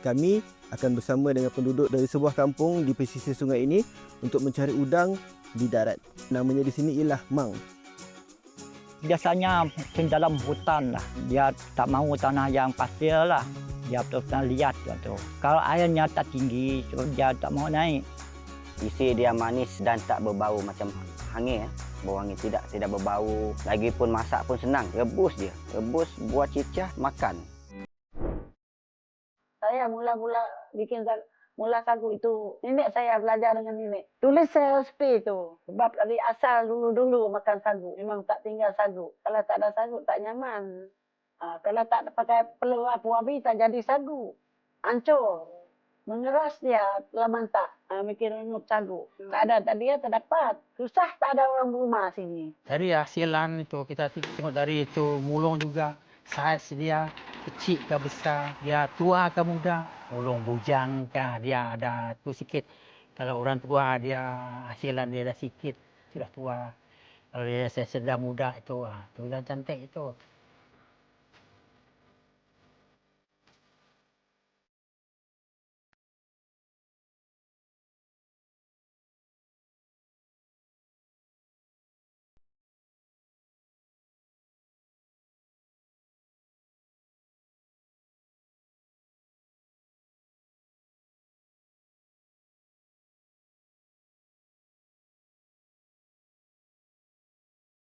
Kami akan bersama dengan penduduk dari sebuah kampung di pesisir sungai ini untuk mencari udang di darat. Namanya di sini ialah Mang. Biasanya dalam hutan lah. Dia tak mahu tanah yang pasir lah. Dia tanah liat tu. Kalau airnya tak tinggi, so dia tak mahu naik. Isi dia manis dan tak berbau macam hangir. Bau hangir tidak berbau. Lagipun masak pun senang. Rebus dia. Rebus, buat cicah, makan. Saya mula-mula bikin mula sagu itu, nenek saya belajar dengan nenek. Tulis resep itu. Sebab dari asal dulu-dulu makan sagu. Memang tak tinggal sagu. Kalau tak ada sagu, tak nyaman. Kalau tak pakai peluang api, tak jadi sagu. Hancur. Mengeras dia, telah mantap. Mikir untuk sagu. Tak ada, tadi tak dapat. Susah tak ada orang rumah sini. Dari hasilan itu, kita tengok dari itu mulung juga. Saiz dia kecil ke besar, dia tua ke muda. Mulung bujang ke, dia ada tu sikit. Kalau orang tua dia hasilan dia dah sikit, sudah tua. Kalau dia sedang muda itu, tu dah cantik itu.